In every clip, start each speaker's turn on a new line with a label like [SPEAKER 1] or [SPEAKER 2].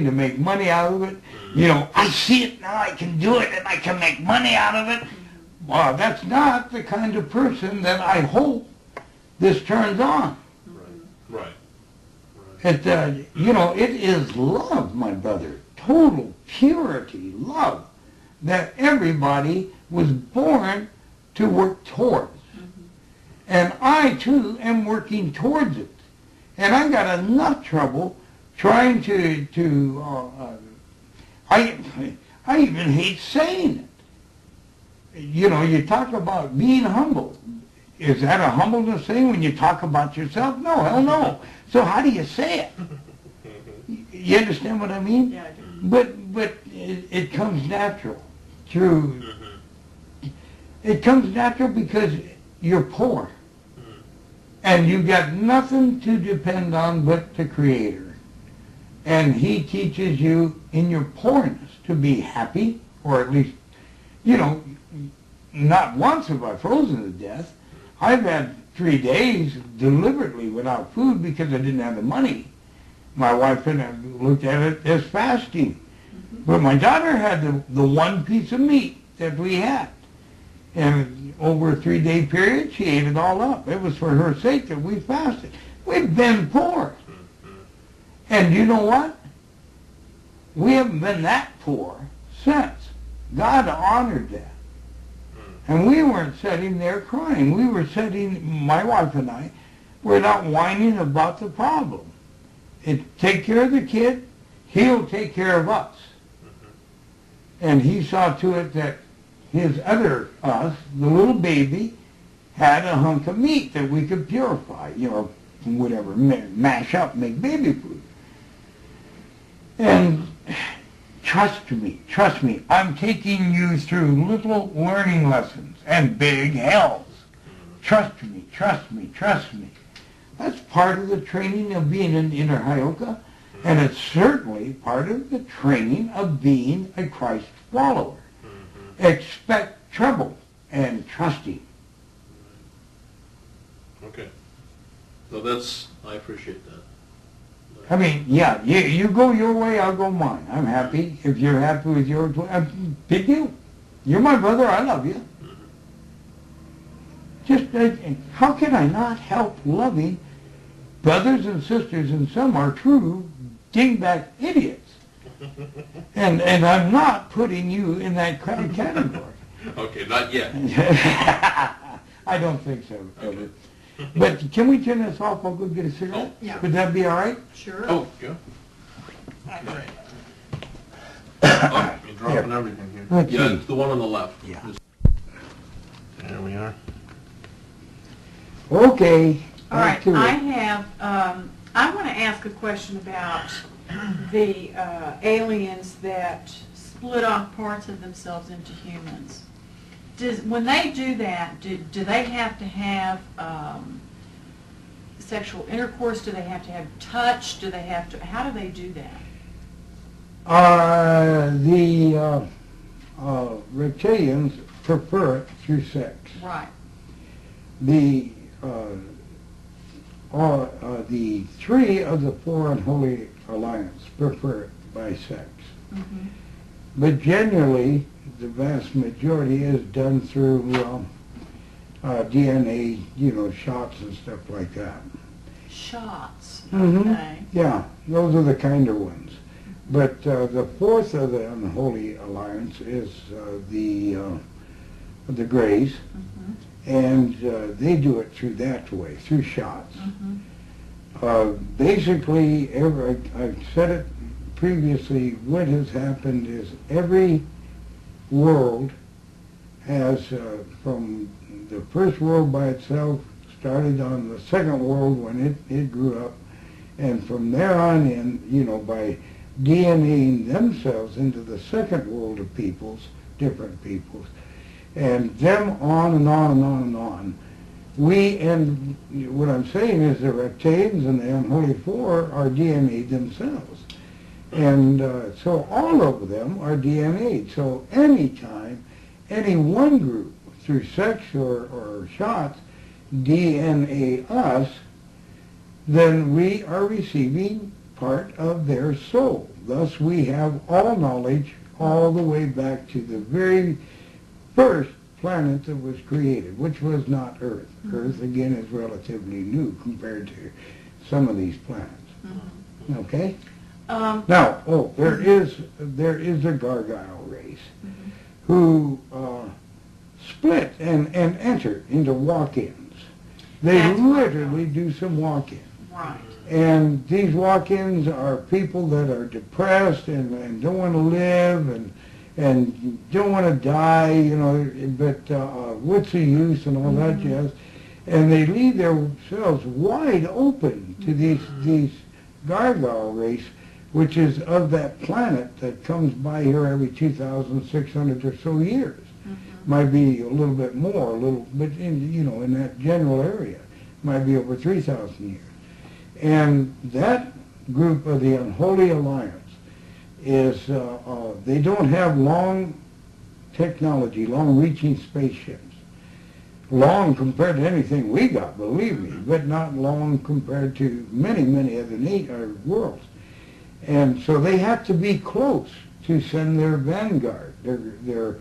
[SPEAKER 1] to make money out of it. You know, I see it now, I can do it, and I can make money out of it. Well, that's not the kind of person that I hope this turns on.
[SPEAKER 2] Right.
[SPEAKER 1] You know, it is love, my brother, total purity, love, that everybody was born to work towards. And I, too, am working towards it. And I got enough trouble trying I even hate saying it. You know, you talk about being humble. Is that a humbleness thing when you talk about yourself? No, hell no. So how do you say it? You understand what I mean?
[SPEAKER 3] Yeah, I do.
[SPEAKER 1] But it comes natural through. It comes natural because you're poor. And you've got nothing to depend on but the Creator. And He teaches you in your poorness to be happy, or at least, you know, not once have I frozen to death. I've had 3 days deliberately without food because I didn't have the money. My wife and I looked at it as fasting. But my daughter had the one piece of meat that we had. And over a 3-day period, she ate it all up. It was for her sake that we fasted. We've been poor. And you know what? We haven't been that poor since. God honored that. And we weren't sitting there crying. We were sitting, my wife and I, we're not whining about the problem. Take care of the kid, He'll take care of us. And He saw to it that his other us, the little baby, had a hunk of meat that we could purify, you know, whatever, mash up, make baby food. And trust me, I'm taking you through little learning lessons and big hells. Trust me. That's part of the training of being an inner Hyoka, and it's certainly part of the training of being a Christ follower. Expect trouble and trust Him.
[SPEAKER 2] Okay. So I appreciate that.
[SPEAKER 1] I mean, yeah, you go your way, I'll go mine. I'm happy. If you're happy with yours, big deal. You're my brother, I love you. Just, how can I not help loving brothers and sisters, and some are true dingbat idiots. And I'm not putting you in that category.
[SPEAKER 2] Okay, not yet.
[SPEAKER 1] I don't think so.
[SPEAKER 2] Okay.
[SPEAKER 1] But can we turn this off? I'll go get a cigarette.
[SPEAKER 3] Yeah.
[SPEAKER 1] Would that be all right?
[SPEAKER 3] Sure.
[SPEAKER 2] Oh, go.
[SPEAKER 3] All right.
[SPEAKER 2] Oh, you're dropping everything here.
[SPEAKER 1] Let's
[SPEAKER 2] Yeah,
[SPEAKER 1] see.
[SPEAKER 2] it's the one on the left.
[SPEAKER 1] Yeah.
[SPEAKER 2] There we are.
[SPEAKER 1] Okay.
[SPEAKER 3] All right. I want to ask a question about the aliens that split off parts of themselves into humans. When they do that, do they have to have sexual intercourse? Do they have to have touch? Do they have to? How do they do that?
[SPEAKER 1] The reptilians prefer it through sex.
[SPEAKER 3] Right.
[SPEAKER 1] The 3 of the 4 unholy alliance prefer it by sex.
[SPEAKER 3] Mm-hmm.
[SPEAKER 1] But generally, the vast majority is done through DNA, you know, shots and stuff like that.
[SPEAKER 3] Shots.
[SPEAKER 1] Mm-hmm.
[SPEAKER 3] Okay.
[SPEAKER 1] Yeah, those are the kinder ones. But the 4th of the unholy alliance is the Greys, and they do it through that way, through shots. Basically, I've said it previously, what has happened is every world has, from the first world by itself, started on the second world when it grew up, and from there on in, you know, by DNAing themselves into the second world of peoples, different peoples, and them on and on and on and on. And what I'm saying is the reptilians and the unholy 4 are DNA'd themselves. And so all of them are DNA'd. So anytime any one group, through sex or shots, DNA us, then we are receiving part of their soul. Thus we have all knowledge all the way back to the very first planet that was created, which was not Earth. Earth, again, is relatively new compared to some of these planets. Okay? Now, there is a Gargoyle race who split and enter into walk-ins. They
[SPEAKER 3] That's
[SPEAKER 1] literally do some walk-ins.
[SPEAKER 3] Right.
[SPEAKER 1] And these walk-ins are people that are depressed and don't want to live and don't want to die, you know, but what's the use and all that jazz. And they leave themselves wide open to these Gargoyle race, which is of that planet that comes by here every 2,600 or so years. Might be a little bit more, a little bit in, you know, in that general area. Might be over 3,000 years. And that group of the Unholy Alliance is, they don't have long technology, long-reaching spaceships. Long compared to anything we got, believe me, but not long compared to many, many other worlds. And so they have to be close to send their vanguard, their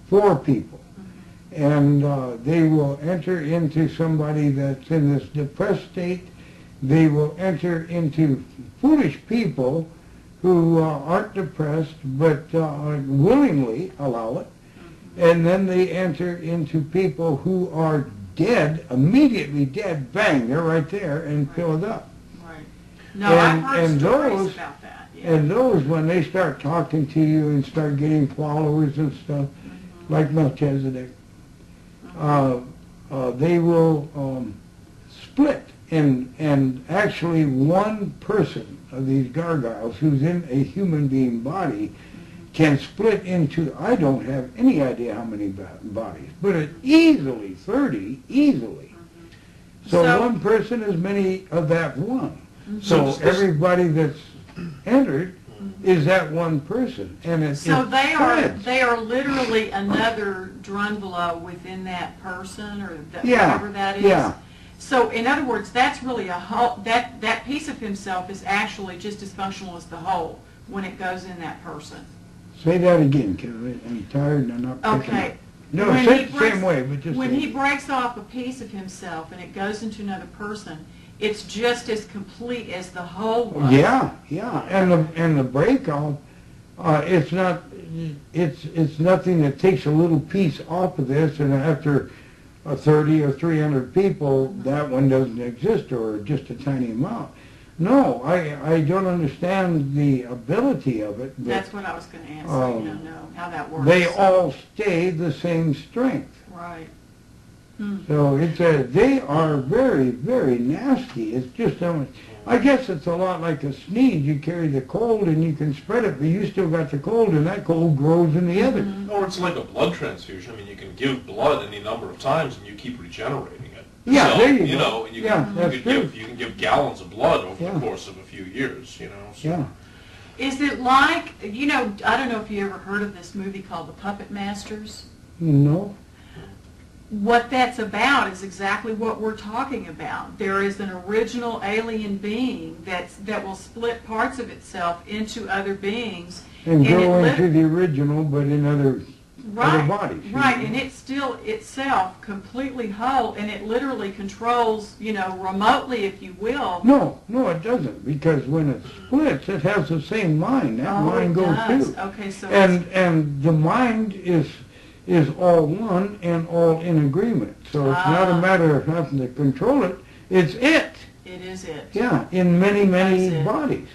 [SPEAKER 1] 4 people. And they will enter into somebody that's in this depressed state. They will enter into foolish people who aren't depressed but willingly allow it. And then they enter into people who are dead, immediately dead, bang, they're right there, and fill it up.
[SPEAKER 3] Right. No, I've heard stories about that. Yeah.
[SPEAKER 1] And those, when they start talking to you and start getting followers and stuff, like Melchizedek, they will split. And actually one person of these gargoyles who's in a human being body can split into, I don't have any idea how many bodies, but it easily, 30, easily. So one person is many of that one. So everybody that's entered is that one person. And
[SPEAKER 3] so they are literally another Drunvalo within that person, or whatever that is.
[SPEAKER 1] Yeah.
[SPEAKER 3] So in other words, that's really a whole, that piece of himself is actually just as functional as the whole when it goes in that person.
[SPEAKER 1] Say that again, because I'm tired and I'm not picking up.
[SPEAKER 3] Okay.
[SPEAKER 1] No, same way, but just
[SPEAKER 3] when he breaks off a piece of himself and it goes into another person, it's just as complete as the whole was.
[SPEAKER 1] Yeah, and the break off, it's nothing that takes a little piece off of this, and after 30 or 300 people, that one doesn't exist, or just a tiny amount. No, I don't understand the ability of it.
[SPEAKER 3] That's what I was going to ask. Know how that works.
[SPEAKER 1] They all stay the same strength.
[SPEAKER 3] Right.
[SPEAKER 1] So they are very, very nasty. It's just, I guess it's a lot like a sneeze. You carry the cold and you can spread it, but you still got the cold, and that cold grows in the other.
[SPEAKER 2] Or it's like a blood transfusion. I mean, you can give blood any number of times and you keep regenerating it.
[SPEAKER 1] Yeah,
[SPEAKER 2] so,
[SPEAKER 1] there you go.
[SPEAKER 2] Know, and you can give gallons of blood over the course of a few years, you know. So.
[SPEAKER 1] Yeah.
[SPEAKER 3] Is it like, I don't know if you ever heard of this movie called The Puppet Masters?
[SPEAKER 1] No.
[SPEAKER 3] What that's about is exactly what we're talking about. There is an original alien being that will split parts of itself into other beings.
[SPEAKER 1] And go into the original, but in other bodies.
[SPEAKER 3] Right, and it's still itself completely whole, and it literally controls, remotely, if you will.
[SPEAKER 1] No, it doesn't, because when it splits, it has the same mind. That mind goes too.
[SPEAKER 3] Okay, so
[SPEAKER 1] and the mind is all one and all in agreement. So it's not a matter of having to control it. It's it.
[SPEAKER 3] It is it.
[SPEAKER 1] Yeah, in many bodies.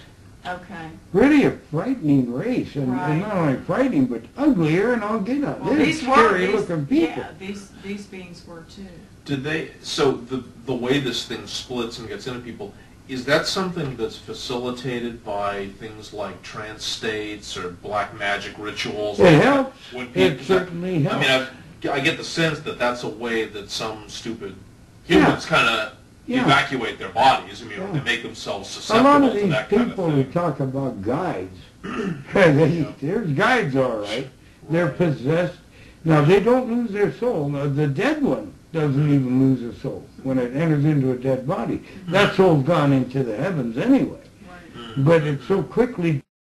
[SPEAKER 3] Okay.
[SPEAKER 1] Really a frightening race, and not only frightening, but uglier, and I'll get out.
[SPEAKER 3] Well,
[SPEAKER 1] they're scary-looking people.
[SPEAKER 3] Yeah, these beings were too.
[SPEAKER 2] Did they? So the way this thing splits and gets into people, is that something that's facilitated by things like trance states or black magic rituals?
[SPEAKER 1] It helps.
[SPEAKER 2] It
[SPEAKER 1] certainly helps.
[SPEAKER 2] I mean, I get the sense that that's a way that some stupid humans kind of evacuate their bodies. I mean, they make themselves susceptible to that kind of thing. A lot of these people who
[SPEAKER 1] talk about guides, there's guides, all right. They're possessed. Now, they don't lose their soul. Now, the dead one doesn't even lose a soul when it enters into a dead body. That soul's gone into the heavens anyway. but it so quickly